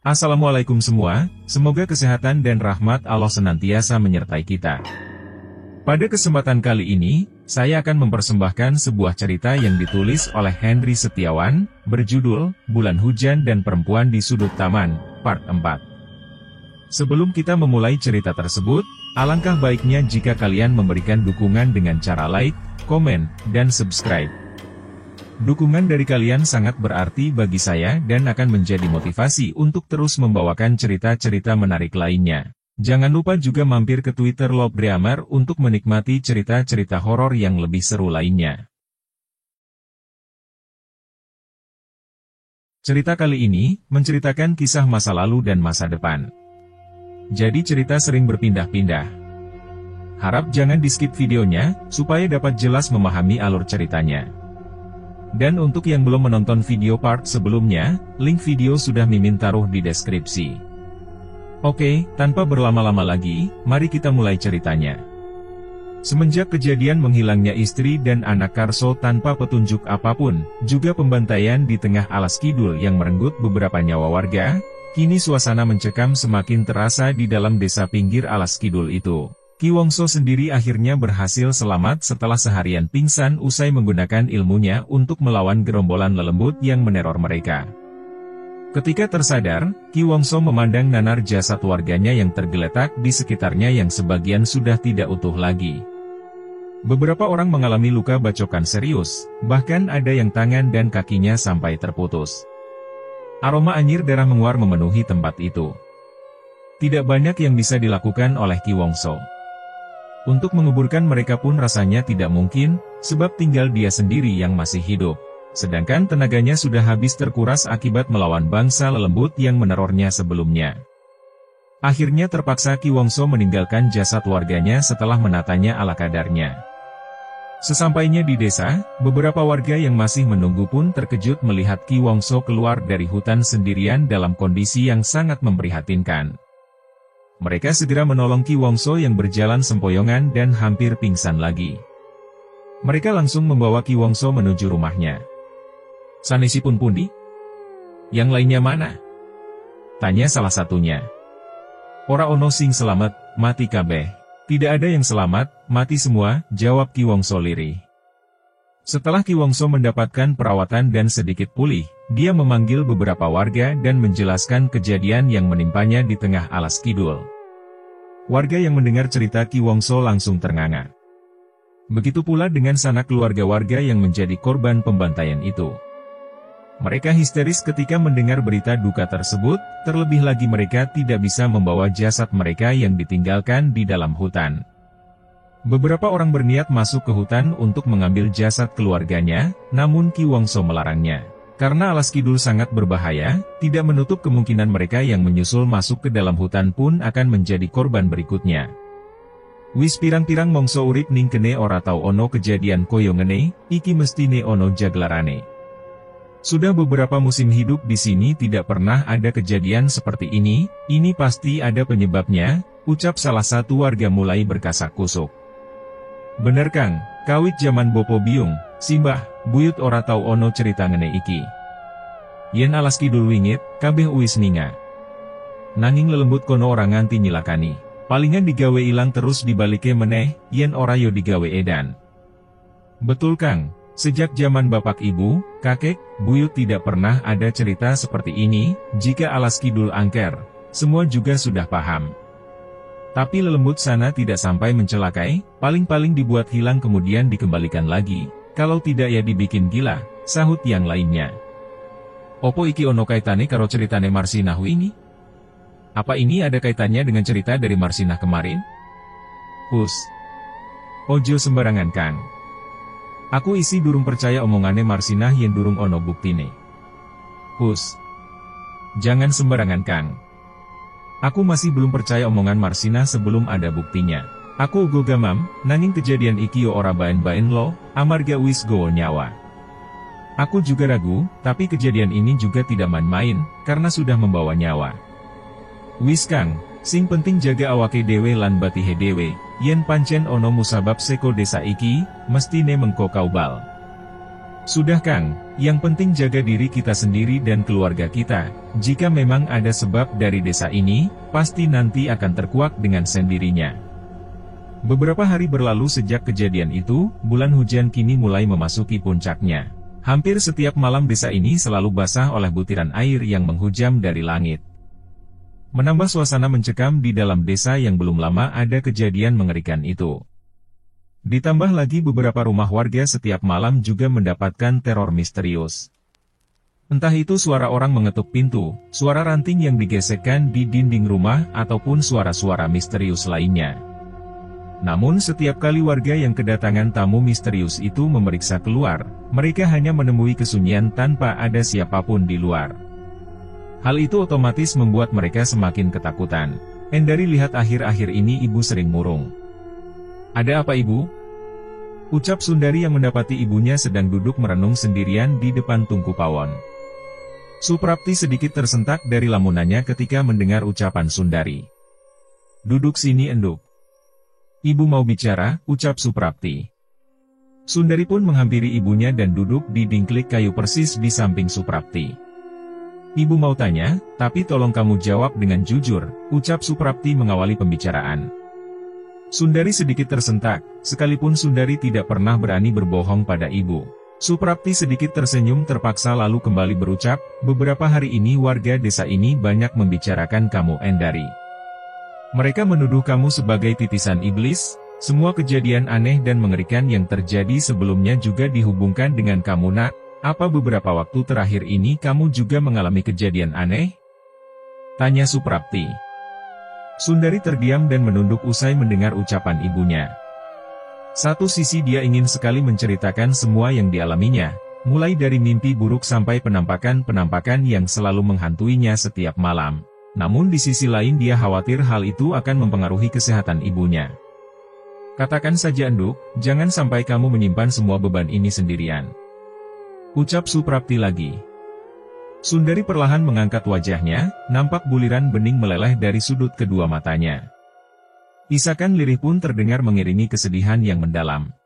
Assalamualaikum semua, semoga kesehatan dan rahmat Allah senantiasa menyertai kita. Pada kesempatan kali ini, saya akan mempersembahkan sebuah cerita yang ditulis oleh Henry Setiawan, berjudul, Bulan Hujan dan Perempuan di Sudut Taman, Part 4. Sebelum kita memulai cerita tersebut, alangkah baiknya jika kalian memberikan dukungan dengan cara like, komen, dan subscribe. Dukungan dari kalian sangat berarti bagi saya dan akan menjadi motivasi untuk terus membawakan cerita-cerita menarik lainnya. Jangan lupa juga mampir ke Twitter Lobreamer untuk menikmati cerita-cerita horor yang lebih seru lainnya. Cerita kali ini menceritakan kisah masa lalu dan masa depan. Jadi cerita sering berpindah-pindah. Harap jangan di-skip videonya, supaya dapat jelas memahami alur ceritanya. Dan untuk yang belum menonton video part sebelumnya, link video sudah Mimin taruh di deskripsi. Oke, tanpa berlama-lama lagi, mari kita mulai ceritanya. Semenjak kejadian menghilangnya istri dan anak Karso tanpa petunjuk apapun, juga pembantaian di tengah alas kidul yang merenggut beberapa nyawa warga, kini suasana mencekam semakin terasa di dalam desa pinggir alas kidul itu. Ki Wongso sendiri akhirnya berhasil selamat setelah seharian pingsan usai menggunakan ilmunya untuk melawan gerombolan lelembut yang meneror mereka. Ketika tersadar, Ki Wongso memandang nanar jasad warganya yang tergeletak di sekitarnya yang sebagian sudah tidak utuh lagi. Beberapa orang mengalami luka bacokan serius, bahkan ada yang tangan dan kakinya sampai terputus. Aroma anyir darah menguar memenuhi tempat itu. Tidak banyak yang bisa dilakukan oleh Ki Wongso. Untuk menguburkan mereka pun rasanya tidak mungkin, sebab tinggal dia sendiri yang masih hidup. Sedangkan tenaganya sudah habis terkuras akibat melawan bangsa lelembut yang menerornya sebelumnya. Akhirnya terpaksa Ki Wongso meninggalkan jasad warganya setelah menatanya ala kadarnya. Sesampainya di desa, beberapa warga yang masih menunggu pun terkejut melihat Ki Wongso keluar dari hutan sendirian dalam kondisi yang sangat memprihatinkan. Mereka segera menolong Ki Wongso yang berjalan sempoyongan dan hampir pingsan lagi. Mereka langsung membawa Ki Wongso menuju rumahnya. "Sanesipun pundi? Yang lainnya mana?" tanya salah satunya. "Ora ono sing selamat, mati kabeh." "Tidak ada yang selamat, mati semua," jawab Ki Wongso lirih. Setelah Ki Wongso mendapatkan perawatan dan sedikit pulih, dia memanggil beberapa warga dan menjelaskan kejadian yang menimpanya di tengah alas kidul. Warga yang mendengar cerita Ki Wongso langsung ternganga. Begitu pula dengan sanak keluarga warga yang menjadi korban pembantaian itu. Mereka histeris ketika mendengar berita duka tersebut, terlebih lagi mereka tidak bisa membawa jasad mereka yang ditinggalkan di dalam hutan. Beberapa orang berniat masuk ke hutan untuk mengambil jasad keluarganya, namun Ki Wongso melarangnya. Karena alas kidul sangat berbahaya, tidak menutup kemungkinan mereka yang menyusul masuk ke dalam hutan pun akan menjadi korban berikutnya. "Wis pirang-pirang mongso urip ning kene ora tau ono kejadian koyo ngene, iki mestine ono jaglarane. Sudah beberapa musim hidup di sini tidak pernah ada kejadian seperti ini pasti ada penyebabnya," ucap salah satu warga mulai berkasak kusuk. "Bener Kang, kawit zaman Bopo Biung, simbah, buyut ora tau ono cerita ngene iki. Yen alas kidul wingit, kabeh uwis ninga. Nanging lelembut kono ora nganti nyilakani. Palingan digawe ilang terus dibalike meneh, yen ora yo digawe edan." "Betul Kang, sejak zaman bapak ibu, kakek, buyut tidak pernah ada cerita seperti ini, jika alas kidul angker, semua juga sudah paham. Tapi lelembut sana tidak sampai mencelakai, paling-paling dibuat hilang kemudian dikembalikan lagi, kalau tidak ya dibikin gila," sahut yang lainnya. "Opo iki ono kaitane karo ceritane Marsinah ini? Apa ini ada kaitannya dengan cerita dari Marsinah kemarin?" "Hus. Ojo sembarangan Kang. Aku isi durung percaya omongane Marsinah yen durung ono buktine." "Hus. Jangan sembarangan Kang. Aku masih belum percaya omongan Marsinah sebelum ada buktinya. Aku ugo gamam, nanging kejadian iki yo ora baen-baen lo, amarga wis gowo nyawa. Aku juga ragu, tapi kejadian ini juga tidak main-main, karena sudah membawa nyawa. Wis Kang, sing penting jaga awake dewe lan batihe dewe, yen pancen ono musabab seko desa iki, mestine mengko kaubal." Sudah Kang, yang penting jaga diri kita sendiri dan keluarga kita. Jika memang ada sebab dari desa ini, pasti nanti akan terkuak dengan sendirinya. Beberapa hari berlalu sejak kejadian itu, bulan hujan kini mulai memasuki puncaknya. Hampir setiap malam desa ini selalu basah oleh butiran air yang menghujam dari langit. Menambah suasana mencekam di dalam desa yang belum lama ada kejadian mengerikan itu. Ditambah lagi beberapa rumah warga setiap malam juga mendapatkan teror misterius. Entah itu suara orang mengetuk pintu, suara ranting yang digesekkan di dinding rumah, ataupun suara-suara misterius lainnya. Namun setiap kali warga yang kedatangan tamu misterius itu memeriksa keluar, mereka hanya menemui kesunyian tanpa ada siapapun di luar. Hal itu otomatis membuat mereka semakin ketakutan. Endari lihat akhir-akhir ini ibu sering murung. "Ada apa ibu?" ucap Sundari yang mendapati ibunya sedang duduk merenung sendirian di depan tungku pawon. Suprapti sedikit tersentak dari lamunannya ketika mendengar ucapan Sundari. "Duduk sini enduk. Ibu mau bicara," ucap Suprapti. Sundari pun menghampiri ibunya dan duduk di dingklik kayu persis di samping Suprapti. "Ibu mau tanya, tapi tolong kamu jawab dengan jujur," ucap Suprapti mengawali pembicaraan. Sundari sedikit tersentak, sekalipun Sundari tidak pernah berani berbohong pada ibu. Suprapti sedikit tersenyum terpaksa lalu kembali berucap, "Beberapa hari ini warga desa ini banyak membicarakan kamu Endari. Mereka menuduh kamu sebagai titisan iblis. Semua kejadian aneh dan mengerikan yang terjadi sebelumnya juga dihubungkan dengan kamu nak. Apa beberapa waktu terakhir ini kamu juga mengalami kejadian aneh?" tanya Suprapti. Sundari terdiam dan menunduk usai mendengar ucapan ibunya. Satu sisi dia ingin sekali menceritakan semua yang dialaminya, mulai dari mimpi buruk sampai penampakan-penampakan yang selalu menghantuinya setiap malam. Namun di sisi lain dia khawatir hal itu akan mempengaruhi kesehatan ibunya. "Katakan saja enduk, jangan sampai kamu menyimpan semua beban ini sendirian," ucap Suprapti lagi. Sundari perlahan mengangkat wajahnya, nampak buliran bening meleleh dari sudut kedua matanya. Isakan lirih pun terdengar mengiringi kesedihan yang mendalam.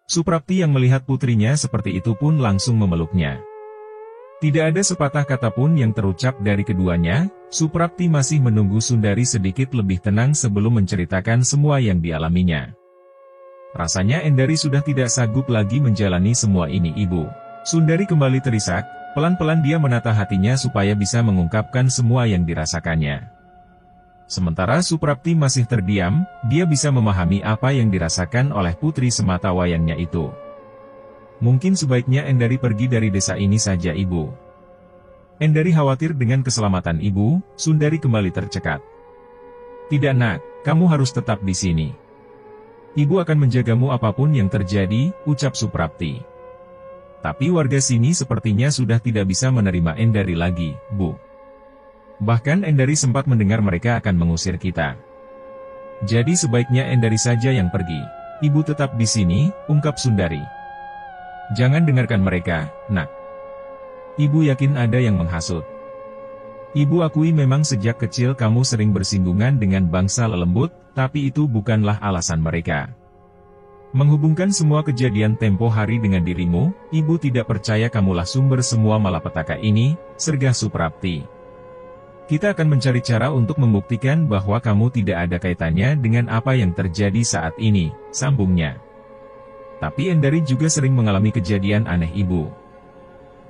Suprapti yang melihat putrinya seperti itu pun langsung memeluknya. Tidak ada sepatah kata pun yang terucap dari keduanya. Suprapti masih menunggu Sundari sedikit lebih tenang sebelum menceritakan semua yang dialaminya. Rasanya Endari sudah tidak sanggup lagi menjalani semua ini ibu. Sundari kembali terisak. Pelan-pelan dia menata hatinya supaya bisa mengungkapkan semua yang dirasakannya. Sementara Suprapti masih terdiam, dia bisa memahami apa yang dirasakan oleh putri semata wayangnya itu. "Mungkin sebaiknya Endari pergi dari desa ini saja ibu." Endari khawatir dengan keselamatan ibu. Sundari kembali tercekat. "Tidak nak, kamu harus tetap di sini. Ibu akan menjagamu apapun yang terjadi," ucap Suprapti. "Tapi warga sini sepertinya sudah tidak bisa menerima Endari lagi, Bu. Bahkan Endari sempat mendengar mereka akan mengusir kita. Jadi sebaiknya Endari saja yang pergi. Ibu tetap di sini," ungkap Sundari. "Jangan dengarkan mereka, nak. Ibu yakin ada yang menghasut. Ibu akui memang sejak kecil kamu sering bersinggungan dengan bangsa lelembut, tapi itu bukanlah alasan mereka. Menghubungkan semua kejadian tempo hari dengan dirimu, ibu tidak percaya kamulah sumber semua malapetaka ini," sergah Suprapti. "Kita akan mencari cara untuk membuktikan bahwa kamu tidak ada kaitannya dengan apa yang terjadi saat ini," sambungnya. "Tapi Endari juga sering mengalami kejadian aneh ibu.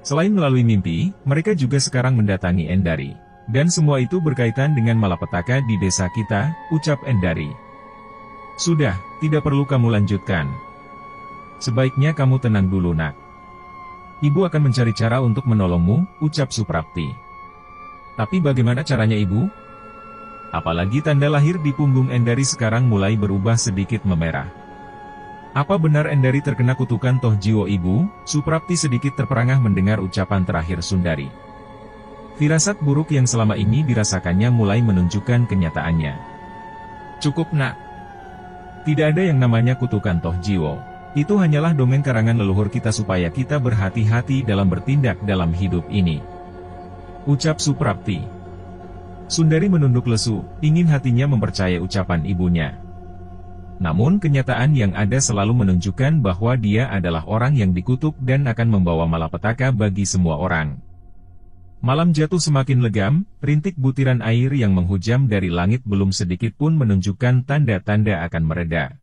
Selain melalui mimpi, mereka juga sekarang mendatangi Endari. Dan semua itu berkaitan dengan malapetaka di desa kita," ucap Endari. "Sudah, tidak perlu kamu lanjutkan. Sebaiknya kamu tenang dulu nak. Ibu akan mencari cara untuk menolongmu," ucap Suprapti. "Tapi bagaimana caranya ibu?" Apalagi tanda lahir di punggung Endari sekarang mulai berubah sedikit memerah. "Apa benar Endari terkena kutukan Toh Jiwo ibu?" Suprapti sedikit terperangah mendengar ucapan terakhir Sundari. Firasat buruk yang selama ini dirasakannya mulai menunjukkan kenyataannya. "Cukup nak. Tidak ada yang namanya kutukan Toh Jiwo. Itu hanyalah dongeng karangan leluhur kita supaya kita berhati-hati dalam bertindak dalam hidup ini," ucap Suprapti. Sundari menunduk lesu, ingin hatinya mempercayai ucapan ibunya. Namun kenyataan yang ada selalu menunjukkan bahwa dia adalah orang yang dikutuk dan akan membawa malapetaka bagi semua orang. Malam jatuh semakin legam, rintik butiran air yang menghujam dari langit belum sedikit pun menunjukkan tanda-tanda akan mereda.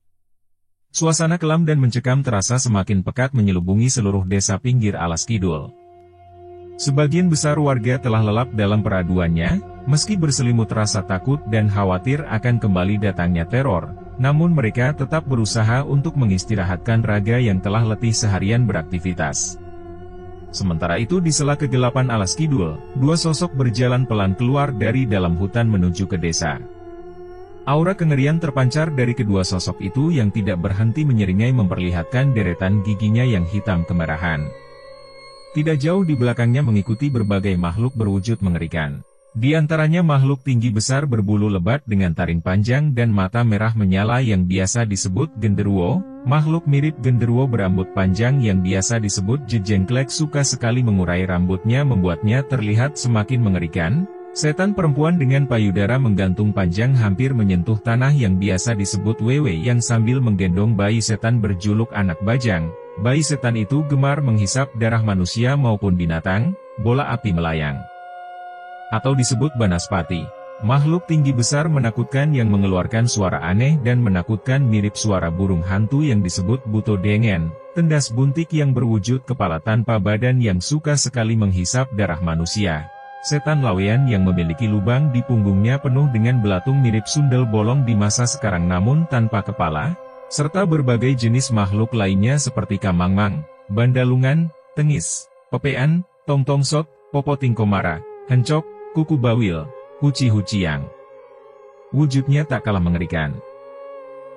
Suasana kelam dan mencekam terasa semakin pekat menyelubungi seluruh desa pinggir alas kidul. Sebagian besar warga telah lelap dalam peraduannya, meski berselimut rasa takut dan khawatir akan kembali datangnya teror, namun mereka tetap berusaha untuk mengistirahatkan raga yang telah letih seharian beraktivitas. Sementara itu di sela kegelapan alas kidul, dua sosok berjalan pelan keluar dari dalam hutan menuju ke desa. Aura kengerian terpancar dari kedua sosok itu yang tidak berhenti menyeringai memperlihatkan deretan giginya yang hitam kemerahan. Tidak jauh di belakangnya mengikuti berbagai makhluk berwujud mengerikan. Di antaranya makhluk tinggi besar berbulu lebat dengan taring panjang dan mata merah menyala yang biasa disebut genderuwo, makhluk mirip genderuwo berambut panjang yang biasa disebut jejengklek suka sekali mengurai rambutnya membuatnya terlihat semakin mengerikan, setan perempuan dengan payudara menggantung panjang hampir menyentuh tanah yang biasa disebut wewe yang sambil menggendong bayi setan berjuluk anak bajang. Bayi setan itu gemar menghisap darah manusia maupun binatang, bola api melayang. Atau disebut banaspati, makhluk tinggi besar menakutkan yang mengeluarkan suara aneh dan menakutkan mirip suara burung hantu yang disebut buto dengen, tendas buntik yang berwujud kepala tanpa badan yang suka sekali menghisap darah manusia. Setan lawean yang memiliki lubang di punggungnya penuh dengan belatung mirip sundel bolong di masa sekarang namun tanpa kepala, serta berbagai jenis makhluk lainnya seperti kamangmang, bandalungan, tengis, pepean, tongtongsot, popoting komara, hencok, kuku bawil, huci-huciang. Wujudnya tak kalah mengerikan.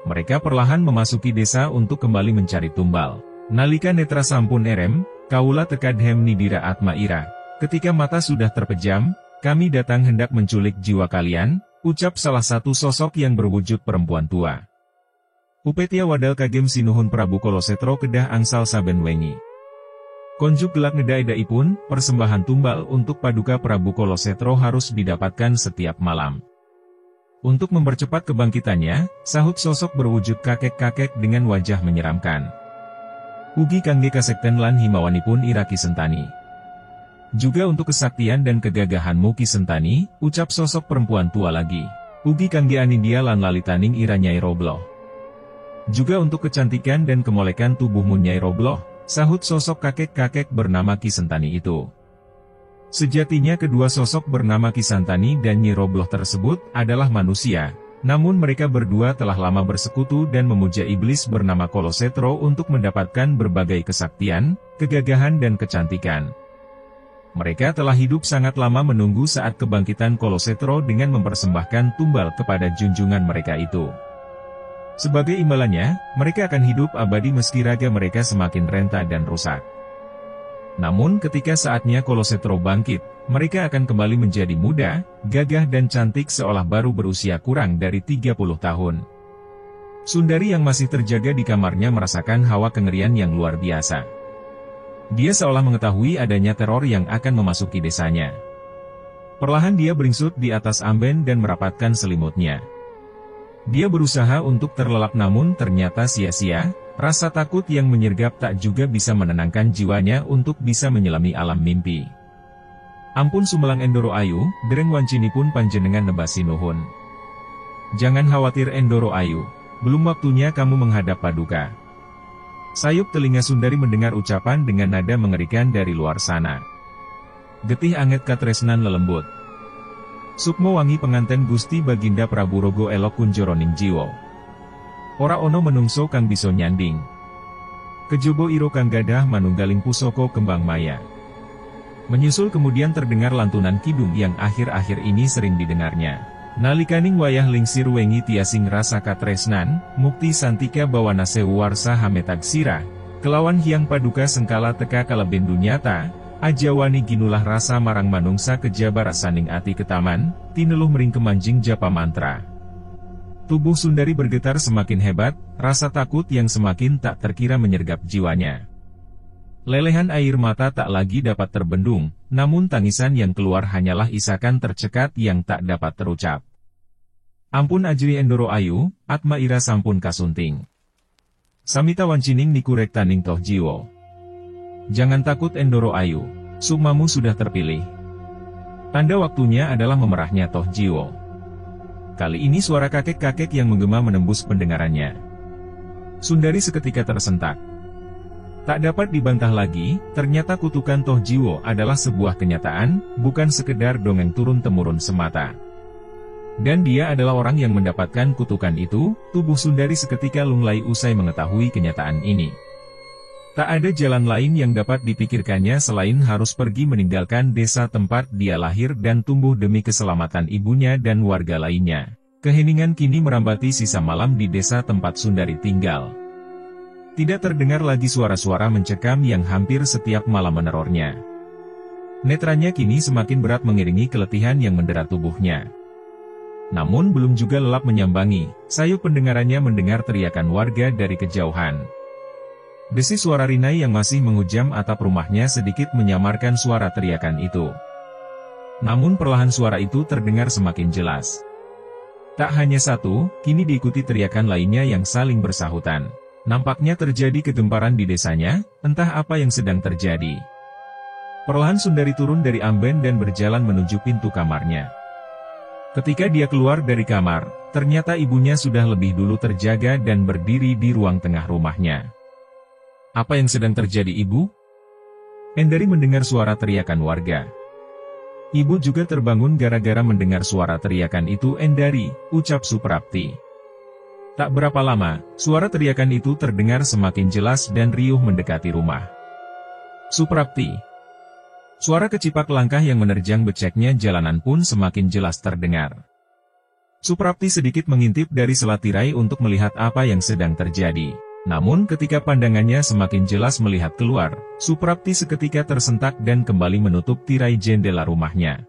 Mereka perlahan memasuki desa untuk kembali mencari tumbal. Nalika netra sampun erem, kaula tekadhem nidira atma ira. Ketika mata sudah terpejam, kami datang hendak menculik jiwa kalian, ucap salah satu sosok yang berwujud perempuan tua. Upetia wadal kagem sinuhun Prabu Kolosetro kedah angsal saben wengi. Konjuk gelak ngedaedaipun, persembahan tumbal untuk paduka Prabu Kolosetro harus didapatkan setiap malam. Untuk mempercepat kebangkitannya, sahut sosok berwujud kakek-kakek dengan wajah menyeramkan. Ugi kangge kasekten lan himawanipun Ira Ki Sentani. Juga untuk kesaktian dan kegagahanmu Ki Sentani, ucap sosok perempuan tua lagi. Ugi kangge anindia lan lalitaning Ira Nyai Robloh. Juga untuk kecantikan dan kemolekan tubuhmu Nyai Robloh, sahut sosok kakek-kakek bernama Ki Sentani itu. Sejatinya kedua sosok bernama Ki Sentani dan Nyai Robloh tersebut adalah manusia, namun mereka berdua telah lama bersekutu dan memuja iblis bernama Kolosetro untuk mendapatkan berbagai kesaktian, kegagahan dan kecantikan. Mereka telah hidup sangat lama menunggu saat kebangkitan Kolosetro dengan mempersembahkan tumbal kepada junjungan mereka itu. Sebagai imbalannya, mereka akan hidup abadi meski raga mereka semakin renta dan rusak. Namun ketika saatnya Kolosetro bangkit, mereka akan kembali menjadi muda, gagah dan cantik seolah baru berusia kurang dari 30 tahun. Sundari yang masih terjaga di kamarnya merasakan hawa kengerian yang luar biasa. Dia seolah mengetahui adanya teror yang akan memasuki desanya. Perlahan dia beringsut di atas amben dan merapatkan selimutnya. Dia berusaha untuk terlelap namun ternyata sia-sia, rasa takut yang menyergap tak juga bisa menenangkan jiwanya untuk bisa menyelami alam mimpi. Ampun sumelang Endoro Ayu, dereng wancinipun panjenengan nebasi nuhun. Jangan khawatir Endoro Ayu, belum waktunya kamu menghadap paduka. Sayup telinga Sundari mendengar ucapan dengan nada mengerikan dari luar sana. Getih anget katresnan lelembut. Sukmo wangi penganten Gusti Baginda Prabu Rogo elok kunjoroning jiwo. Ora ono menungso kang bisa nyanding. Kejobo iro kang gadah manunggaling pusoko kembang maya. Menyusul kemudian terdengar lantunan kidung yang akhir-akhir ini sering didengarnya. Nalikaning wayah lingsir wengi tiasing rasa katresnan, mukti santika bawana sewu warsa hametag sirah, kelawan hyang paduka sengkala teka kaleben dunyata, ajawani ginulah rasa marang manungsa kejaba rasaning ati ketaman, tineluh mering kemanjing japa mantra. Tubuh Sundari bergetar semakin hebat, rasa takut yang semakin tak terkira menyergap jiwanya. Lelehan air mata tak lagi dapat terbendung, namun tangisan yang keluar hanyalah isakan tercekat yang tak dapat terucap. Ampun ajri endoro ayu, atma ira sampun kasunting. Samita wancining niku rektaning toh jiwo. Jangan takut endoro ayu, sukmamu sudah terpilih. Tanda waktunya adalah memerahnya toh jiwo. Kali ini suara kakek-kakek yang menggema menembus pendengarannya. Sundari seketika tersentak. Tak dapat dibantah lagi, ternyata kutukan Toh Jiwo adalah sebuah kenyataan, bukan sekedar dongeng turun-temurun semata. Dan dia adalah orang yang mendapatkan kutukan itu. Tubuh Sundari seketika lunglai usai mengetahui kenyataan ini. Tak ada jalan lain yang dapat dipikirkannya selain harus pergi meninggalkan desa tempat dia lahir dan tumbuh demi keselamatan ibunya dan warga lainnya. Keheningan kini merambati sisa malam di desa tempat Sundari tinggal. Tidak terdengar lagi suara-suara mencekam yang hampir setiap malam menerornya. Netranya kini semakin berat mengiringi keletihan yang mendera tubuhnya. Namun belum juga lelap menyambangi, sayup pendengarannya mendengar teriakan warga dari kejauhan. Desis suara Rinai yang masih menghujam atap rumahnya sedikit menyamarkan suara teriakan itu. Namun perlahan suara itu terdengar semakin jelas. Tak hanya satu, kini diikuti teriakan lainnya yang saling bersahutan. Nampaknya terjadi kegemparan di desanya, entah apa yang sedang terjadi. Perlahan Sundari turun dari amben dan berjalan menuju pintu kamarnya. Ketika dia keluar dari kamar, ternyata ibunya sudah lebih dulu terjaga dan berdiri di ruang tengah rumahnya. Apa yang sedang terjadi, Ibu? Endari mendengar suara teriakan warga. Ibu juga terbangun gara-gara mendengar suara teriakan itu. Endari, ucap Suprapti. Tak berapa lama, suara teriakan itu terdengar semakin jelas dan riuh mendekati rumah. Suprapti. Suara kecipak langkah yang menerjang beceknya jalanan pun semakin jelas terdengar. Suprapti sedikit mengintip dari sela tirai untuk melihat apa yang sedang terjadi. Namun ketika pandangannya semakin jelas melihat keluar, Suprapti seketika tersentak dan kembali menutup tirai jendela rumahnya.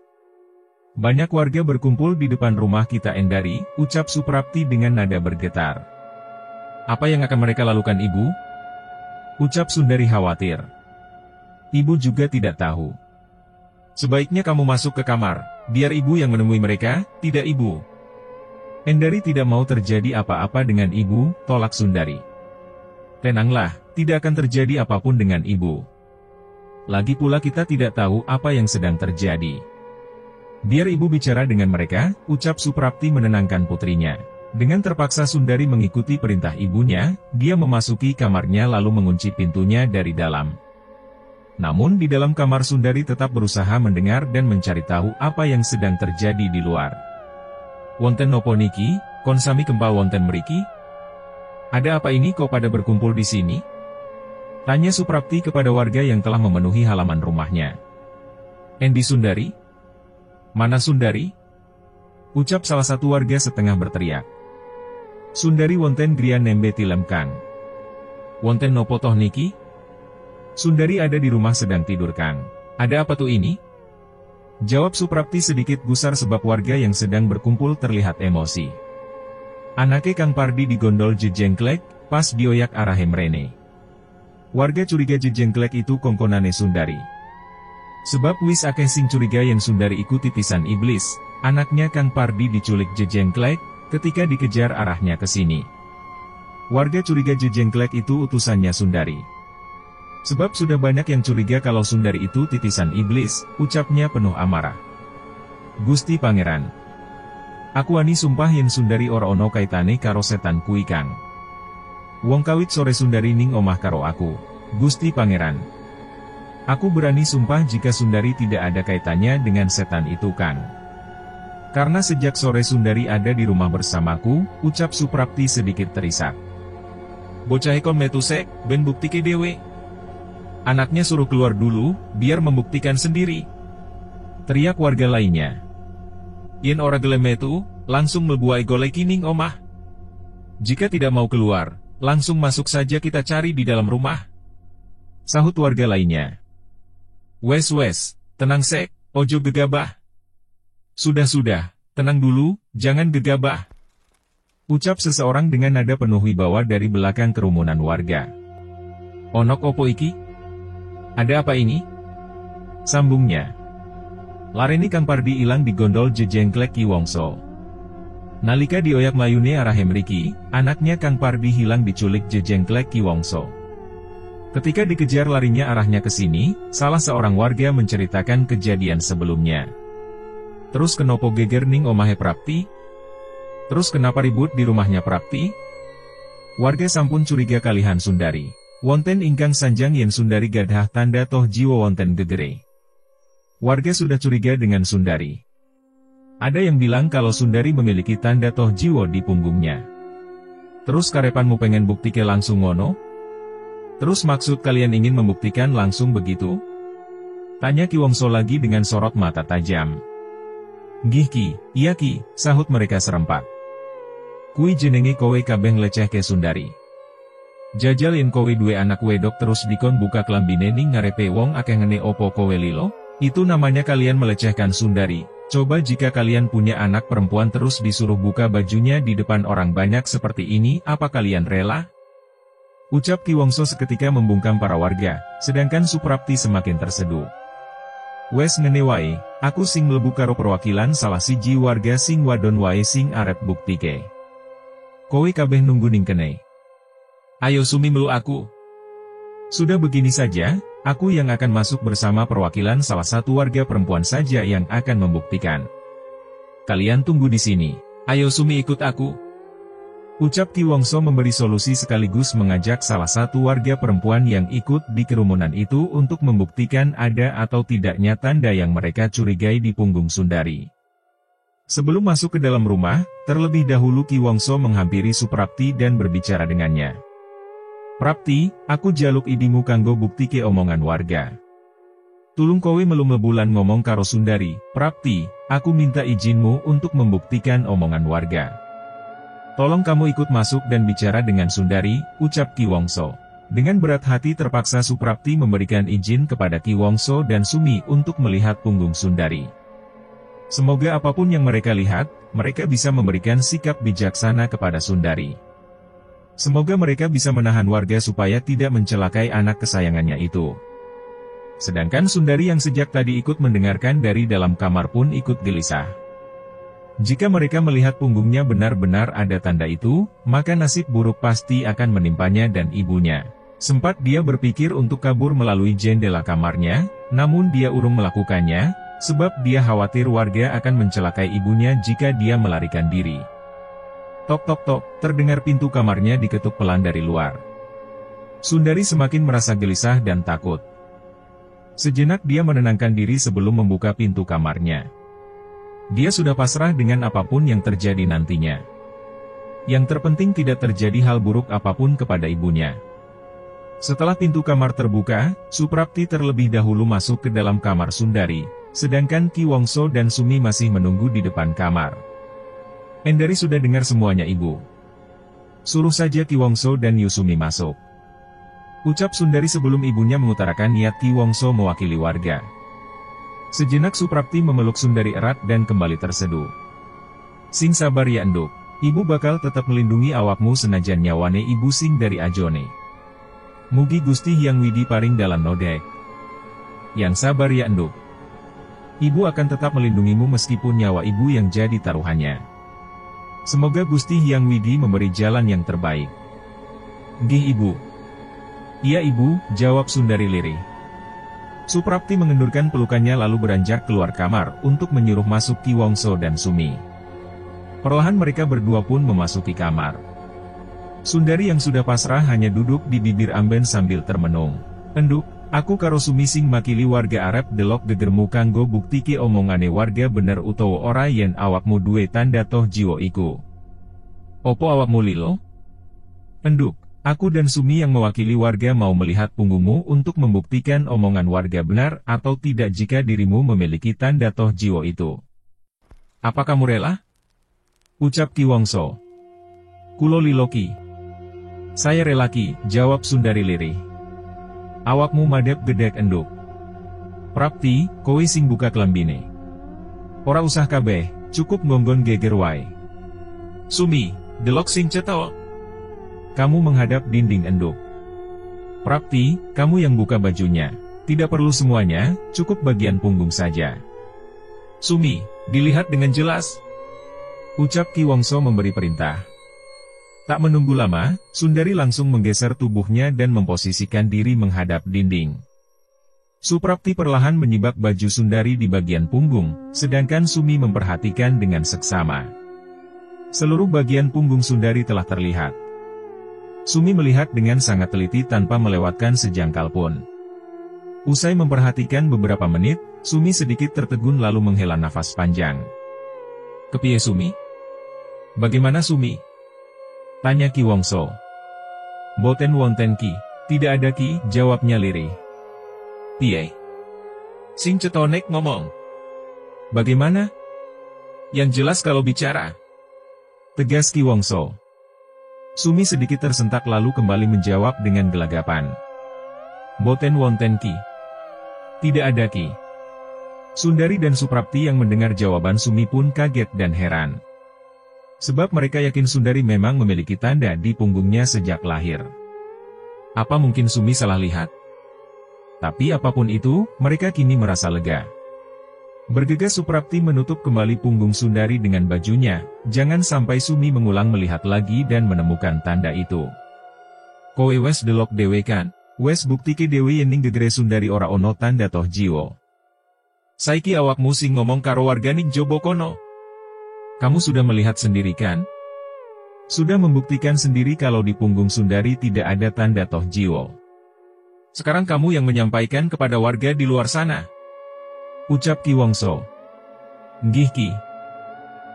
Banyak warga berkumpul di depan rumah kita, Endari, ucap Suprapti dengan nada bergetar. Apa yang akan mereka lakukan, Ibu? Ucap Sundari khawatir. Ibu juga tidak tahu. Sebaiknya kamu masuk ke kamar, biar Ibu yang menemui mereka. Tidak, Ibu. Endari tidak mau terjadi apa-apa dengan Ibu, tolak Sundari. Tenanglah, tidak akan terjadi apapun dengan Ibu. Lagi pula kita tidak tahu apa yang sedang terjadi. Biar Ibu bicara dengan mereka, ucap Suprapti menenangkan putrinya. Dengan terpaksa Sundari mengikuti perintah ibunya, dia memasuki kamarnya lalu mengunci pintunya dari dalam. Namun di dalam kamar Sundari tetap berusaha mendengar dan mencari tahu apa yang sedang terjadi di luar. Wonten nopo niki, konsami kempal wonten mriki? Ada apa ini kok pada berkumpul di sini? Tanya Suprapti kepada warga yang telah memenuhi halaman rumahnya. Endi Sundari? Mana Sundari? Ucap salah satu warga setengah berteriak. Sundari wonten griya nembe tilem Kang. Wonten nopo toh niki? Sundari ada di rumah sedang tidur Kang. Ada apa tuh ini? Jawab Suprapti sedikit gusar sebab warga yang sedang berkumpul terlihat emosi. Anake Kang Pardi digondol jejengklek, pas dioyak arahe mrene. Warga curiga jejengklek itu kongkonane Sundari. Sebab wis akeh sing curiga yang Sundari ikuti titisan iblis, anaknya Kang Pardi diculik jejengklek, ketika dikejar arahnya ke sini. Warga curiga jejengklek itu utusannya Sundari. Sebab sudah banyak yang curiga kalau Sundari itu titisan iblis, ucapnya penuh amarah. Gusti Pangeran. Aku ani sumpah yen Sundari ora ono kaitane karo setan kuwi Kang. Wong kawit sore Sundari ning omah karo aku, Gusti Pangeran. Aku berani sumpah jika Sundari tidak ada kaitannya dengan setan itu Kang. Karena sejak sore Sundari ada di rumah bersamaku, ucap Suprapti sedikit terisak. Bocah ekon metusek, ben buktike dewe. Anaknya suruh keluar dulu, biar membuktikan sendiri. Teriak warga lainnya. Yen ora gelem metu, langsung mlebu ae goleki ning omah. Jika tidak mau keluar, langsung masuk saja kita cari di dalam rumah. Sahut warga lainnya. Wes, tenang sek, ojo gegabah. Sudah, tenang dulu, jangan gegabah. Ucap seseorang dengan nada penuh wibawa dari belakang kerumunan warga. Onok opo iki? Ada apa ini? Sambungnya. Lareni Kang Pardi ilang digondol jejengklek Ki Wongso. Nalika dioyak mlayune arahe mriki, anaknya Kang Pardi hilang diculik jejengklek Ki Wongso. Ketika dikejar larinya arahnya ke sini, salah seorang warga menceritakan kejadian sebelumnya. Terus kenopo geger ning omahe Prapti? Terus kenapa ribut di rumahnya Prapti? Warga sampun curiga kalihan Sundari. Wonten ingkang sanjang yen Sundari gadhah tanda toh jiwa wonten gegere. Warga sudah curiga dengan Sundari. Ada yang bilang kalau Sundari memiliki tanda toh jiwa di punggungnya. Terus karepanmu pengen buktike langsung ngono? Terus maksud kalian ingin membuktikan langsung begitu? Tanya Ki Wongso lagi dengan sorot mata tajam. Nggih Ki, iya Ki, sahut mereka serempak. Kui jenenge kowe kabeh nglecehke Sundari. Jajal yen kowe duwe anak wedok terus dikon buka klambine ning ngarepe wong akeh ngene opo kowe lilo? Itu namanya kalian melecehkan Sundari. Coba jika kalian punya anak perempuan terus disuruh buka bajunya di depan orang banyak seperti ini, apa kalian rela? Ucap Ki Wongso seketika membungkam para warga, sedangkan Suprapti semakin terseduh. Wes ngene wae, aku sing mlebu karo perwakilan salah siji warga sing wadon wae sing arep buktike. Kowe kabeh nunggu ning kene. Ayo Sumi melu aku. Sudah begini saja, aku yang akan masuk bersama perwakilan salah satu warga perempuan saja yang akan membuktikan. Kalian tunggu di sini. Ayo Sumi ikut aku. Ucap Ki Wongso memberi solusi sekaligus mengajak salah satu warga perempuan yang ikut di kerumunan itu untuk membuktikan ada atau tidaknya tanda yang mereka curigai di punggung Sundari. Sebelum masuk ke dalam rumah, terlebih dahulu Ki Wongso menghampiri Suprapti dan berbicara dengannya. Prapti, aku jaluk idimu kanggo buktike omongan warga. Tulung kowe melu mlebulan ngomong karo Sundari. Prapti, aku minta izinmu untuk membuktikan omongan warga. Tolong kamu ikut masuk dan bicara dengan Sundari, ucap Ki Wongso. Dengan berat hati terpaksa Suprapti memberikan izin kepada Ki Wongso dan Sumi untuk melihat punggung Sundari. Semoga apapun yang mereka lihat, mereka bisa memberikan sikap bijaksana kepada Sundari. Semoga mereka bisa menahan warga supaya tidak mencelakai anak kesayangannya itu. Sedangkan Sundari yang sejak tadi ikut mendengarkan dari dalam kamar pun ikut gelisah. Jika mereka melihat punggungnya benar-benar ada tanda itu, maka nasib buruk pasti akan menimpanya dan ibunya. Sempat dia berpikir untuk kabur melalui jendela kamarnya, namun dia urung melakukannya, sebab dia khawatir warga akan mencelakai ibunya jika dia melarikan diri. Tok tok tok, terdengar pintu kamarnya diketuk pelan dari luar. Sundari semakin merasa gelisah dan takut. Sejenak dia menenangkan diri sebelum membuka pintu kamarnya. Dia sudah pasrah dengan apapun yang terjadi nantinya. Yang terpenting tidak terjadi hal buruk apapun kepada ibunya. Setelah pintu kamar terbuka, Suprapti terlebih dahulu masuk ke dalam kamar Sundari, sedangkan Ki Wongso dan Sumi masih menunggu di depan kamar. Endari sudah dengar semuanya ibu. Suruh saja Ki Wongso dan Yusumi masuk. Ucap Sundari sebelum ibunya mengutarakan niat Ki Wongso mewakili warga. Sejenak Suprapti memeluk Sundari erat dan kembali terseduh. Sing sabar ya enduk, ibu bakal tetap melindungi awakmu senajan nyawane ibu sing dari ajone. Mugi Gusti Hyang Widi paring dalam nodek. Yang sabar ya enduk. Ibu akan tetap melindungimu meskipun nyawa ibu yang jadi taruhannya. Semoga Gusti Hyang Widi memberi jalan yang terbaik. Nggih ibu. Iya ibu, jawab Sundari lirih. Suprapti mengendurkan pelukannya lalu beranjak keluar kamar untuk menyuruh masuk Ki Wongso dan Sumi. Perlahan mereka berdua pun memasuki kamar. Sundari yang sudah pasrah hanya duduk di bibir amben sambil termenung. Enduk, aku karo Sumi sing makili warga arep delok gegermu kanggo buktike omongane warga bener utawa ora yen awakmu duwe tanda toh jiwa iku. Opo awakmu lilo? Enduk, aku dan Sumi yang mewakili warga mau melihat punggungmu untuk membuktikan omongan warga benar atau tidak jika dirimu memiliki tanda toh jiwa itu. Apa kamu rela? Ucap Ki Wongso. Kulo lilo Ki. Saya rela Ki, jawab Sundari lirih. Awakmu madep gedek enduk. Prapti, kowe sing buka klambine. Ora usah kabeh, cukup ngonggon geger wae. Sumi, delok sing cetok. Kamu menghadap dinding enduk. Prapti, kamu yang buka bajunya. Tidak perlu semuanya, cukup bagian punggung saja. Sumi, dilihat dengan jelas. Ucap Ki Wongso memberi perintah. Tak menunggu lama, Sundari langsung menggeser tubuhnya dan memposisikan diri menghadap dinding. Suprapti perlahan menyibak baju Sundari di bagian punggung, sedangkan Sumi memperhatikan dengan seksama. Seluruh bagian punggung Sundari telah terlihat. Sumi melihat dengan sangat teliti tanpa melewatkan sejangkal pun. Usai memperhatikan beberapa menit, Sumi sedikit tertegun lalu menghela nafas panjang. "Kepiye Sumi? Bagaimana Sumi?" tanya Ki Wongso. "Boten wonten Ki, tidak ada Ki," jawabnya lirih. "Piye? Sing cetonek ngomong. Bagaimana? Yang jelas kalau bicara," tegas Ki Wongso. Sumi sedikit tersentak lalu kembali menjawab dengan gelagapan. "Boten wonten Ki. Tidak ada Ki." Sundari dan Suprapti yang mendengar jawaban Sumi pun kaget dan heran. Sebab mereka yakin Sundari memang memiliki tanda di punggungnya sejak lahir. Apa mungkin Sumi salah lihat? Tapi apapun itu, mereka kini merasa lega. Bergegas Suprapti menutup kembali punggung Sundari dengan bajunya, jangan sampai Sumi mengulang melihat lagi dan menemukan tanda itu. "Kowe wes delok dewe kan? Wes buktike dewe yening gegere Sundari ora ono tanda toh jiwo. Saiki awakmu sing ngomong karo warganing Jobo kono. Kamu sudah melihat sendiri kan? Sudah membuktikan sendiri kalau di punggung Sundari tidak ada tanda toh jiwo. Sekarang kamu yang menyampaikan kepada warga di luar sana," ucap Ki Wongso. "Nggih Ki."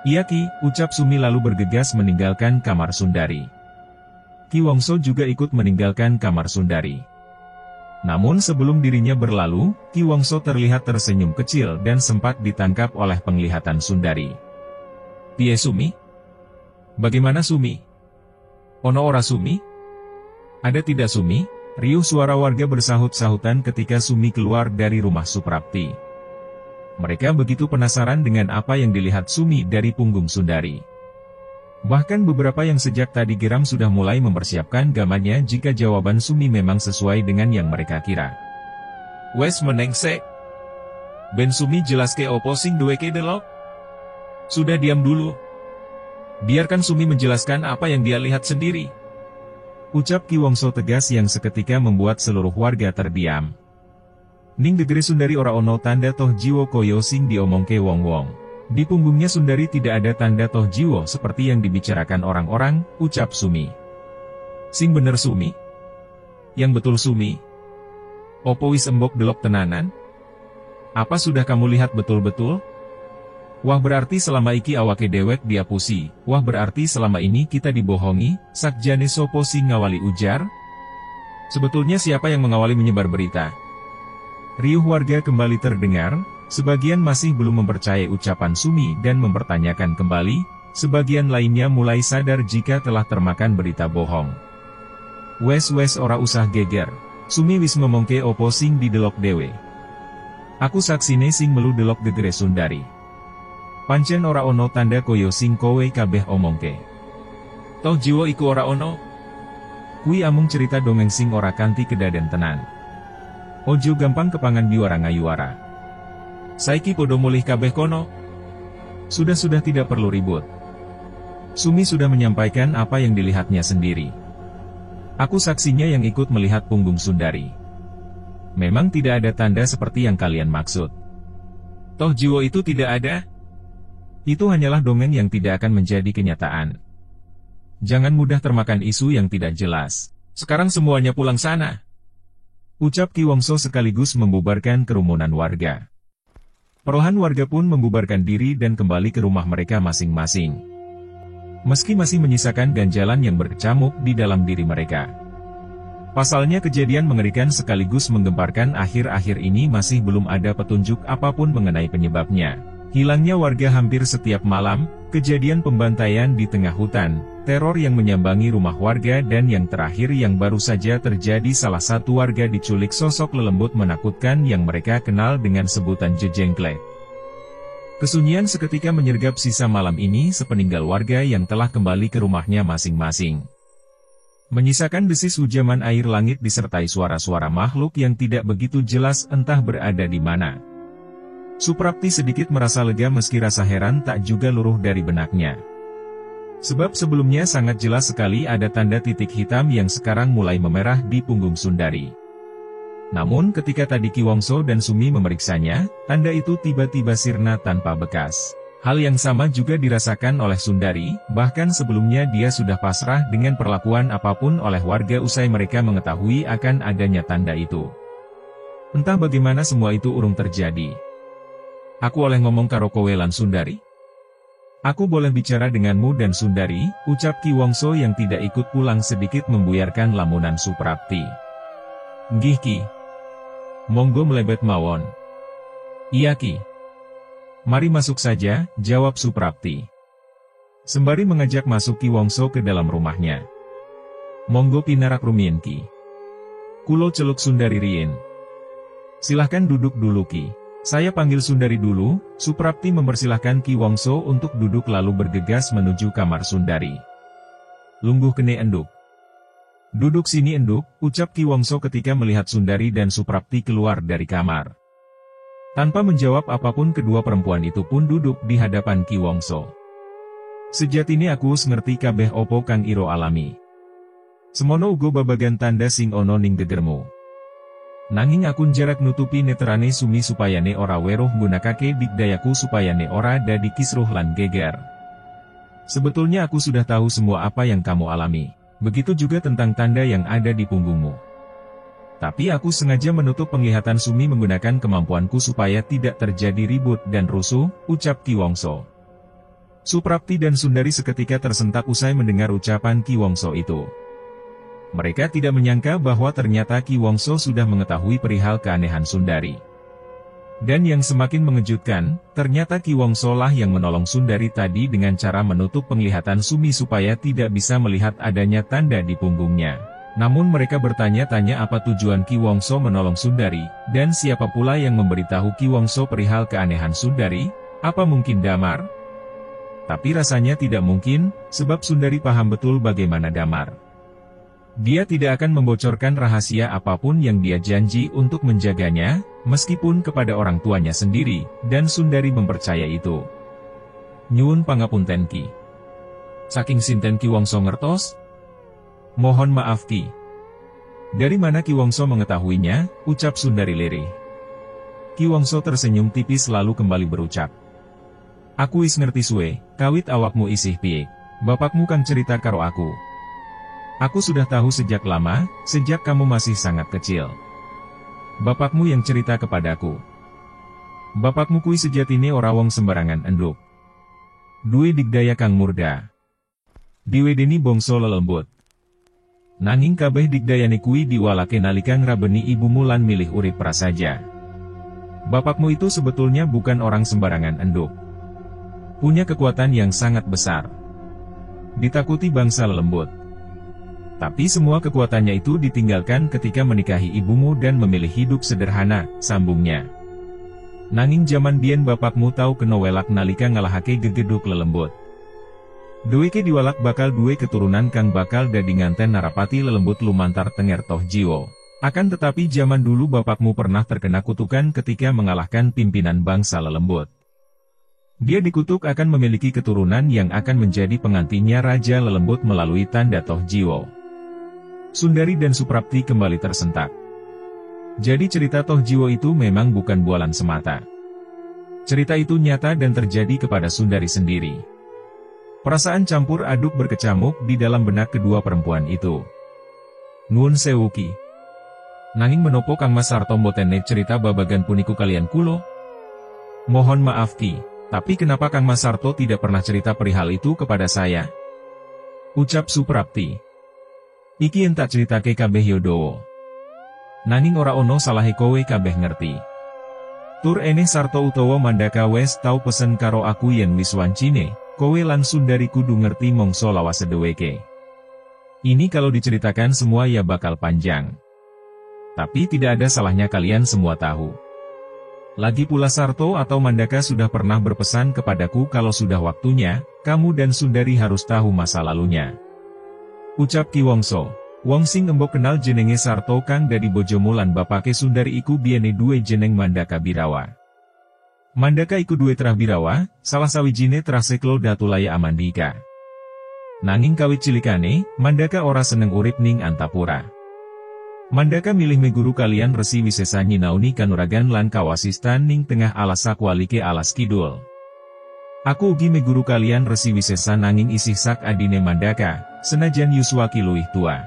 "Iya Ki," ucap Sumi lalu bergegas meninggalkan kamar Sundari. Ki Wongso juga ikut meninggalkan kamar Sundari. Namun sebelum dirinya berlalu, Ki Wongso terlihat tersenyum kecil dan sempat ditangkap oleh penglihatan Sundari. "Piye Sumi? Bagaimana Sumi? Ono ora Sumi? Ada tidak Sumi?" Riuh suara warga bersahut-sahutan ketika Sumi keluar dari rumah Suprapti. Mereka begitu penasaran dengan apa yang dilihat Sumi dari punggung Sundari. Bahkan beberapa yang sejak tadi geram sudah mulai mempersiapkan gamannya jika jawaban Sumi memang sesuai dengan yang mereka kira. "Wes menengsek. Ben Sumi jelaske opo sing duweke delok. Sudah diam dulu. Biarkan Sumi menjelaskan apa yang dia lihat sendiri," ucap Ki Wongso tegas yang seketika membuat seluruh warga terdiam. "Ning gegere Sundari ora ono tanda toh jiwo koyo sing diomongke wong-wong. Di punggungnya Sundari tidak ada tanda toh jiwo seperti yang dibicarakan orang-orang," ucap Sumi. "Sing bener Sumi? Yang betul Sumi? Opo wis embok delok tenanan? Apa sudah kamu lihat betul-betul? Wah berarti selama iki awake dewek diapusi, wah berarti selama ini kita dibohongi, sakjane sopo sing ngawali ujar? Sebetulnya siapa yang mengawali menyebar berita?" Riuh warga kembali terdengar, sebagian masih belum mempercayai ucapan Sumi dan mempertanyakan kembali, sebagian lainnya mulai sadar jika telah termakan berita bohong. "Wes ora usah geger, Sumi wis ngomongke opo sing didelok dewe. Aku saksine sing melu delok gegere Sundari. Pancen ora ono tanda koyo sing kowe kabeh omongke. Toh jiwo iku ora ono. Kui amung cerita dongeng sing ora kanthi kedaden tenan. Ojo gampang kepangan biwara ngayuara. Saiki podo mulih kabeh kono. Sudah tidak perlu ribut." Sumi sudah menyampaikan apa yang dilihatnya sendiri. "Aku saksinya yang ikut melihat punggung Sundari. Memang tidak ada tanda seperti yang kalian maksud. Toh jiwo itu tidak ada. Itu hanyalah dongeng yang tidak akan menjadi kenyataan. Jangan mudah termakan isu yang tidak jelas. Sekarang semuanya pulang sana," ucap Ki Wongso sekaligus membubarkan kerumunan warga. Perlahan warga pun membubarkan diri dan kembali ke rumah mereka masing-masing. Meski masih menyisakan ganjalan yang berkecamuk di dalam diri mereka. Pasalnya kejadian mengerikan sekaligus menggemparkan akhir-akhir ini masih belum ada petunjuk apapun mengenai penyebabnya. Hilangnya warga hampir setiap malam, kejadian pembantaian di tengah hutan, teror yang menyambangi rumah warga dan yang terakhir yang baru saja terjadi salah satu warga diculik sosok lelembut menakutkan yang mereka kenal dengan sebutan Jejengklek. Kesunyian seketika menyergap sisa malam ini sepeninggal warga yang telah kembali ke rumahnya masing-masing. Menyisakan desis hujaman air langit disertai suara-suara makhluk yang tidak begitu jelas entah berada di mana. Suprapti sedikit merasa lega meski rasa heran tak juga luruh dari benaknya. Sebab sebelumnya sangat jelas sekali ada tanda titik hitam yang sekarang mulai memerah di punggung Sundari. Namun ketika tadi Ki Wongso dan Sumi memeriksanya, tanda itu tiba-tiba sirna tanpa bekas. Hal yang sama juga dirasakan oleh Sundari, bahkan sebelumnya dia sudah pasrah dengan perlakuan apapun oleh warga usai mereka mengetahui akan adanya tanda itu. Entah bagaimana semua itu urung terjadi. Aku oleh ngomong karo kowe lan Sundari? Aku boleh bicara denganmu dan Sundari, ucap Ki Wongso yang tidak ikut pulang sedikit membuyarkan lamunan Suprapti. Nggih Ki. Monggo melebet mawon. Iya Ki. Mari masuk saja, jawab Suprapti. Sembari mengajak masuk Ki Wongso ke dalam rumahnya. Monggo pinarak rumiyin Ki. Kulo celuk Sundari riyin. Silahkan duduk dulu Ki. Saya panggil Sundari dulu. Suprapti mempersilahkan Ki Wongso untuk duduk lalu bergegas menuju kamar Sundari. Lungguh kene enduk. Duduk sini enduk, ucap Ki Wongso ketika melihat Sundari dan Suprapti keluar dari kamar. Tanpa menjawab apapun kedua perempuan itu pun duduk di hadapan Ki Wongso. Sejatine aku ngerti kabeh opo kang iro alami. Semono ugo babagan tanda sing ono ning gegermu. Nanging akun jarak nutupi neterane Sumi supayane ora weruh nggunakake digdayaku supayane ora dadi kisruh lan geger. Sebetulnya aku sudah tahu semua apa yang kamu alami. Begitu juga tentang tanda yang ada di punggungmu. Tapi aku sengaja menutup penglihatan Sumi menggunakan kemampuanku supaya tidak terjadi ribut dan rusuh, ucap Ki Wongso. Suprapti dan Sundari seketika tersentak usai mendengar ucapan Ki Wongso itu. Mereka tidak menyangka bahwa ternyata Ki Wongso sudah mengetahui perihal keanehan Sundari. Dan yang semakin mengejutkan, ternyata Ki Wongso lah yang menolong Sundari tadi dengan cara menutup penglihatan Sumi supaya tidak bisa melihat adanya tanda di punggungnya. Namun mereka bertanya-tanya apa tujuan Ki Wongso menolong Sundari, dan siapa pula yang memberitahu Ki Wongso perihal keanehan Sundari, apa mungkin Damar? Tapi rasanya tidak mungkin, sebab Sundari paham betul bagaimana Damar. Dia tidak akan membocorkan rahasia apapun yang dia janji untuk menjaganya, meskipun kepada orang tuanya sendiri, dan Sundari mempercaya itu. Nyuwun pangapunten Ki. Saking sinten Ki Wongso ngertos? Mohon maaf Ki. Dari mana Ki Wongso mengetahuinya, ucap Sundari lirih. Ki Wongso tersenyum tipis lalu kembali berucap. Aku wis ngerti suwe, kawit awakmu isih piye. Bapakmu kan cerita karo aku. Aku sudah tahu sejak lama, sejak kamu masih sangat kecil. Bapakmu yang cerita kepadaku. Bapakmu kui sejatine ora wong sembarangan enduk. Duwe digdaya kang murda. Diwedeni bangsa lelembut. Nanging kabeh digdayane kui diwalake nalika ngrabeni ibumu lan milih urip prasaja. Bapakmu itu sebetulnya bukan orang sembarangan enduk. Punya kekuatan yang sangat besar. Ditakuti bangsa lelembut. Tapi semua kekuatannya itu ditinggalkan ketika menikahi ibumu dan memilih hidup sederhana, sambungnya. Nanging zaman biyen bapakmu tahu kena welak nalika ngalahake gegeduk lelembut. Duweke diwalak bakal duwe keturunan kang bakal dadi nganten narapati lelembut lumantar tenger toh jiwo. Akan tetapi zaman dulu bapakmu pernah terkena kutukan ketika mengalahkan pimpinan bangsa lelembut. Dia dikutuk akan memiliki keturunan yang akan menjadi pengantinnya Raja Lelembut melalui tanda toh jiwo. Sundari dan Suprapti kembali tersentak. Jadi cerita toh jiwo itu memang bukan bualan semata. Cerita itu nyata dan terjadi kepada Sundari sendiri. Perasaan campur aduk berkecamuk di dalam benak kedua perempuan itu. Nuwun sewu Ki. Nanging menopo Kang Mas Sarto mbotene cerita babagan puniku kalian kulo? Mohon maaf Ki, tapi kenapa Kang Mas Sarto tidak pernah cerita perihal itu kepada saya? Ucap Suprapti. Iki entak ceritake kabeh yodowo. Nanging ora ono salahe kowe kabeh ngerti. Tur eneh Sarto utawa Mandaka wes tau pesen karo aku yen wis wancine, kowe lan Sundari kudu ngerti mongso lawas sedeweke. Ini kalau diceritakan semua ya bakal panjang. Tapi tidak ada salahnya kalian semua tahu. Lagi pula Sarto atau Mandaka sudah pernah berpesan kepadaku kalau sudah waktunya, kamu dan Sundari harus tahu masa lalunya. Ucap Ki Wongso. Wong sing embok kenal jenenge Sarto kang dadi bojomu lan bapake Sundari iku biyene duwe jeneng Mandaka Birawa. Mandaka iku duwe trah Birawa, salah sawijine trah Seklo Datulaya Amandika. Nanging kawit cilikane, Mandaka ora seneng urip ning Antapura. Mandaka milih meguru kalian Resi Wisesa nyinauni kanuragan lan kawasistan ning tengah alas sakwalike alas kidul. Aku ugi meguru kalian Resi Wisesa nanging isih sak adine Mandaka, senajan yuswaki luwih tua.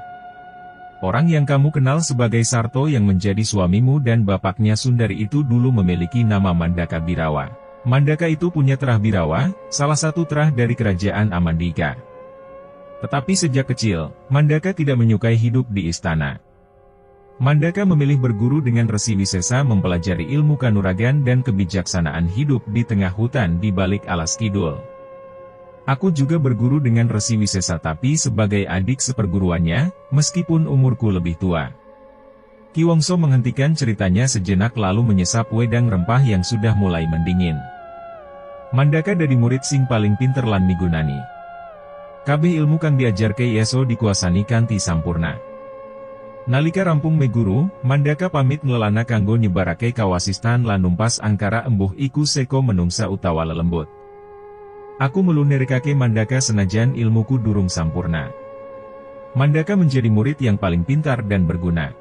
Orang yang kamu kenal sebagai Sarto yang menjadi suamimu dan bapaknya Sundari itu dulu memiliki nama Mandaka Birawa. Mandaka itu punya terah Birawa, salah satu terah dari kerajaan Amandika. Tetapi sejak kecil, Mandaka tidak menyukai hidup di istana. Mandaka memilih berguru dengan Resi Wisesa mempelajari ilmu kanuragan dan kebijaksanaan hidup di tengah hutan di balik alas kidul. Aku juga berguru dengan Resi Wisesa tapi sebagai adik seperguruannya, meskipun umurku lebih tua. Ki Wongso menghentikan ceritanya sejenak lalu menyesap wedang rempah yang sudah mulai mendingin. Mandaka dari murid sing paling pinter lan migunani. Kabeh ilmu kang diajarke Yeso dikuasani kanthi sampurna. Nalika rampung meguru, Mandaka pamit ngelana kanggo nyebarake kawasistan lan numpas angkara embuh iku seko menungsa utawa lelembut. Aku melunirkake Mandaka senajan ilmuku durung sampurna. Mandaka menjadi murid yang paling pintar dan berguna.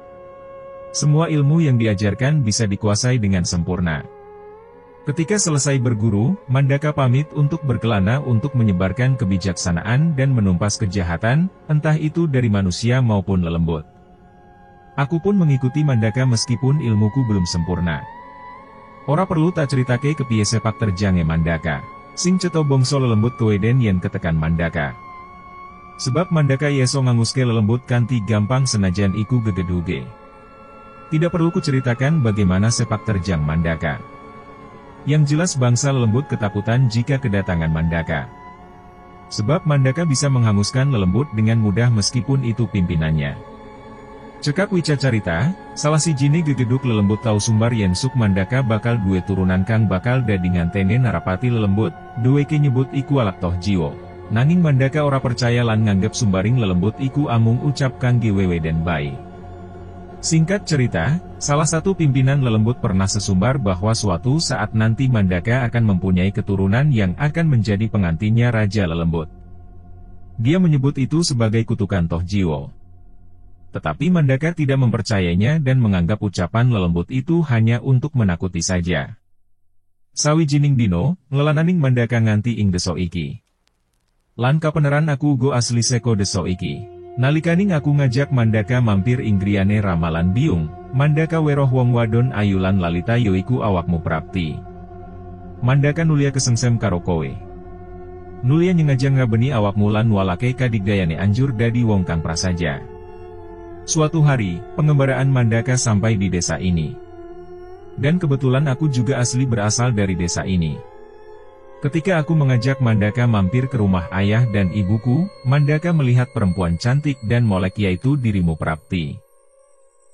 Semua ilmu yang diajarkan bisa dikuasai dengan sempurna. Ketika selesai berguru, Mandaka pamit untuk berkelana untuk menyebarkan kebijaksanaan dan menumpas kejahatan, entah itu dari manusia maupun lelembut. Aku pun mengikuti Mandaka meskipun ilmuku belum sempurna. Ora perlu tak ceritake kepiye sepak terjange Mandaka. Sing ceto bongso lelembut keweden yen ketekan Mandaka. Sebab Mandaka Yeso nganguske lelembut kanthi gampang senajan iku gegeduge. Tidak perlu kuceritakan bagaimana sepak terjang Mandaka. Yang jelas bangsa lelembut ketakutan jika kedatangan Mandaka. Sebab Mandaka bisa menghanguskan lelembut dengan mudah meskipun itu pimpinannya. Cekak Wicacarita, salah sijine gegeduk lelembut tau sumbar yen suk Mandaka bakal duwe turunan kang bakal dadi ngantene narapati lelembut, duweke nyebut iku alak toh jiwo. Nanging Mandaka ora percaya lan nganggep sumbaring lelembut iku amung ucap kangge weweden bae. Singkat cerita, salah satu pimpinan lelembut pernah sesumbar bahwa suatu saat nanti Mandaka akan mempunyai keturunan yang akan menjadi pengantinnya Raja Lelembut. Dia menyebut itu sebagai kutukan Toh Jiwo. Tetapi Mandaka tidak mempercayainya dan menganggap ucapan lelembut itu hanya untuk menakuti saja. Sawijining dino, ngelananing Mandaka nganti ing deso iki. Lan kapeneran aku go asli seko deso iki. Nalikaning aku ngajak Mandaka mampir ing griyane ramalan biung, Mandaka weroh wong wadon ayu lan lalita yoiku awakmu prapti. Mandaka nulia kesengsem karo kowe. Nulia nyengajang ngabeni awakmu lan walake kadigdayane anjur dadi wong kang prasaja. Suatu hari, pengembaraan Mandaka sampai di desa ini. Dan kebetulan aku juga asli berasal dari desa ini. Ketika aku mengajak Mandaka mampir ke rumah ayah dan ibuku, Mandaka melihat perempuan cantik dan molek yaitu dirimu Prapti.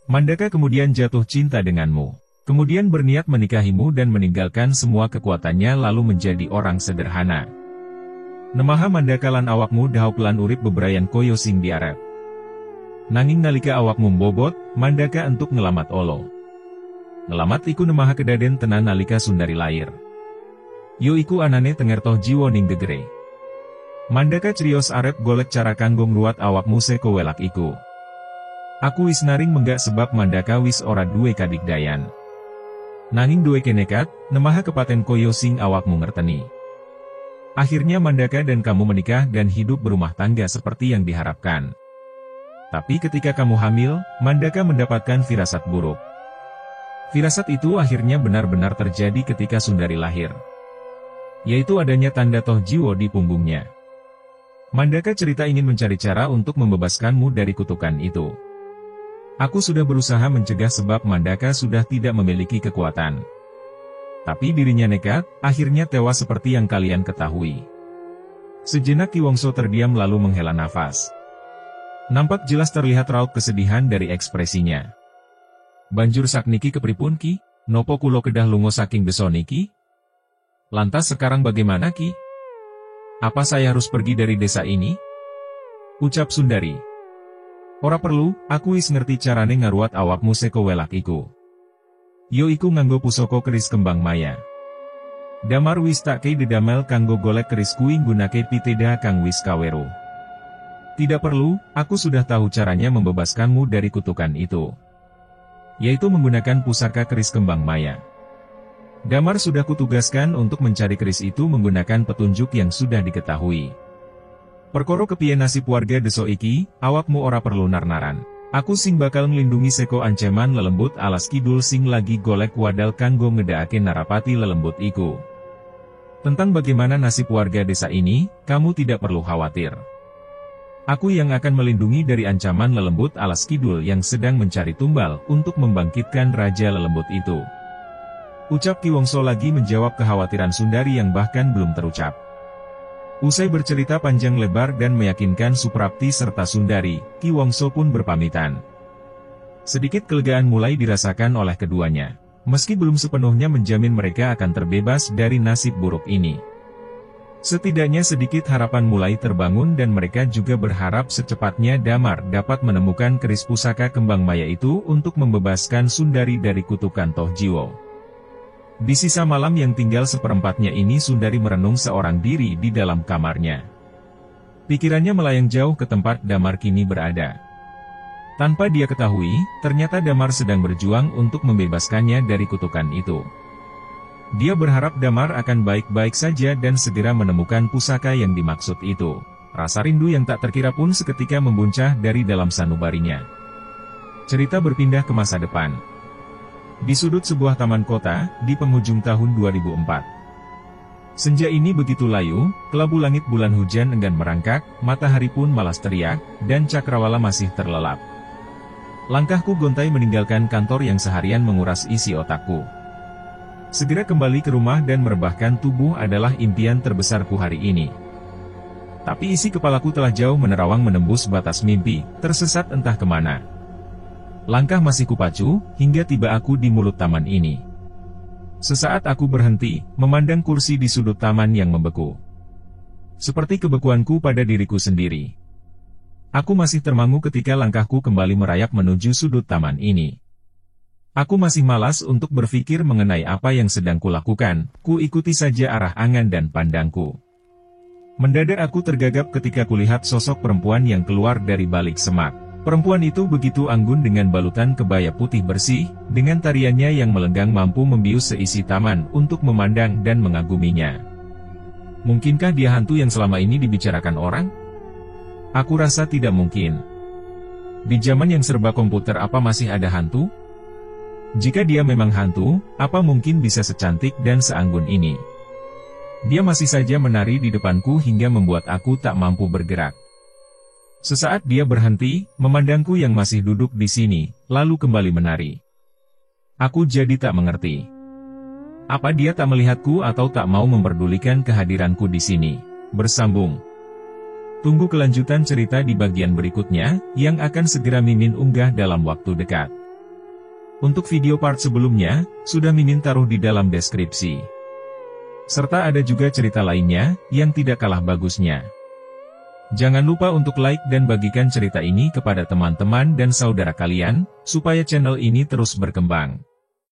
Mandaka kemudian jatuh cinta denganmu. Kemudian berniat menikahimu dan meninggalkan semua kekuatannya lalu menjadi orang sederhana. Nemaha Mandaka lan awakmu dahauk lan urip bebrayan koyo sing diarep. Nanging nalika awakmu mbobot, Mandaka entuk ngelamat olo. Ngelamat iku nemaha kedaden tenan nalika Sundari lair. Yo iku anane tenger Toh Jiwo ning gegere. Mandaka crios arep golek cara kanggo ngruwat awakmu seko welak iku. Aku wis naring menggak sebab Mandaka wis ora duwe kadigdayan. Nanging duwe kenekat, nemaha kepaten koyo sing awakmu ngerteni. Akhirnya Mandaka dan kamu menikah dan hidup berumah tangga seperti yang diharapkan. Tapi ketika kamu hamil, Mandaka mendapatkan firasat buruk. Firasat itu akhirnya benar-benar terjadi ketika Sundari lahir. Yaitu adanya tanda Toh Jiwo di punggungnya. Mandaka cerita ingin mencari cara untuk membebaskanmu dari kutukan itu. Aku sudah berusaha mencegah sebab Mandaka sudah tidak memiliki kekuatan. Tapi dirinya nekat, akhirnya tewas seperti yang kalian ketahui. Sejenak Ki Wongso terdiam lalu menghela nafas. Nampak jelas terlihat raut kesedihan dari ekspresinya. Banjur sakniki kepripun Ki? Nopo kulo kedah lungo saking deso niki? Lantas sekarang bagaimana Ki? Apa saya harus pergi dari desa ini? Ucap Sundari. Ora perlu, aku wis ngerti carane ngaruat awakmu seko welak iku. Yo iku nganggo pusaka keris kembang maya. Damar wis tak kei didamel kanggo golek keris kuwi nggunake piteda kang wis kaweru. Tidak perlu, aku sudah tahu caranya membebaskanmu dari kutukan itu. Yaitu menggunakan pusaka keris kembang maya. Damar sudah kutugaskan untuk mencari keris itu menggunakan petunjuk yang sudah diketahui. Perkoro kepiye nasib warga deso iki, awakmu ora perlu narnaran. Aku sing bakal nglindungi seko ancaman lelembut alas kidul sing lagi golek wadal kanggo ngedakake narapati lelembut iku. Tentang bagaimana nasib warga desa ini, kamu tidak perlu khawatir. Aku yang akan melindungi dari ancaman lelembut alas kidul yang sedang mencari tumbal untuk membangkitkan Raja Lelembut itu. Ucap Ki Wongso lagi menjawab kekhawatiran Sundari yang bahkan belum terucap. Usai bercerita panjang lebar dan meyakinkan Suprapti serta Sundari, Ki Wongso pun berpamitan. Sedikit kelegaan mulai dirasakan oleh keduanya, meski belum sepenuhnya menjamin mereka akan terbebas dari nasib buruk ini. Setidaknya sedikit harapan mulai terbangun dan mereka juga berharap secepatnya Damar dapat menemukan keris pusaka kembang maya itu untuk membebaskan Sundari dari kutukan Toh Jiwo. Di sisa malam yang tinggal seperempatnya ini Sundari merenung seorang diri di dalam kamarnya. Pikirannya melayang jauh ke tempat Damar kini berada. Tanpa dia ketahui, ternyata Damar sedang berjuang untuk membebaskannya dari kutukan itu. Dia berharap Damar akan baik-baik saja dan segera menemukan pusaka yang dimaksud itu. Rasa rindu yang tak terkira pun seketika membuncah dari dalam sanubarinya. Cerita berpindah ke masa depan. Di sudut sebuah taman kota, di penghujung tahun 2004. Senja ini begitu layu, kelabu langit bulan hujan enggan merangkak, matahari pun malas teriak, dan cakrawala masih terlelap. Langkahku gontai meninggalkan kantor yang seharian menguras isi otakku. Segera kembali ke rumah dan merebahkan tubuh adalah impian terbesarku hari ini. Tapi isi kepalaku telah jauh menerawang menembus batas mimpi, tersesat entah kemana. Langkah masih kupacu, hingga tiba aku di mulut taman ini. Sesaat aku berhenti, memandang kursi di sudut taman yang membeku. Seperti kebekuanku pada diriku sendiri. Aku masih termangu ketika langkahku kembali merayap menuju sudut taman ini. Aku masih malas untuk berpikir mengenai apa yang sedang kulakukan, ku ikuti saja arah angan dan pandangku. Mendadak aku tergagap ketika kulihat sosok perempuan yang keluar dari balik semak. Perempuan itu begitu anggun dengan balutan kebaya putih bersih, dengan tariannya yang melenggang mampu membius seisi taman untuk memandang dan mengaguminya. Mungkinkah dia hantu yang selama ini dibicarakan orang? Aku rasa tidak mungkin. Di zaman yang serba komputer apa masih ada hantu? Jika dia memang hantu, apa mungkin bisa secantik dan seanggun ini? Dia masih saja menari di depanku hingga membuat aku tak mampu bergerak. Sesaat dia berhenti, memandangku yang masih duduk di sini, lalu kembali menari. Aku jadi tak mengerti. Apa dia tak melihatku atau tak mau memperdulikan kehadiranku di sini? Bersambung. Tunggu kelanjutan cerita di bagian berikutnya, yang akan segera Mimin unggah dalam waktu dekat. Untuk video part sebelumnya, sudah Mimin taruh di dalam deskripsi. Serta ada juga cerita lainnya, yang tidak kalah bagusnya. Jangan lupa untuk like dan bagikan cerita ini kepada teman-teman dan saudara kalian, supaya channel ini terus berkembang.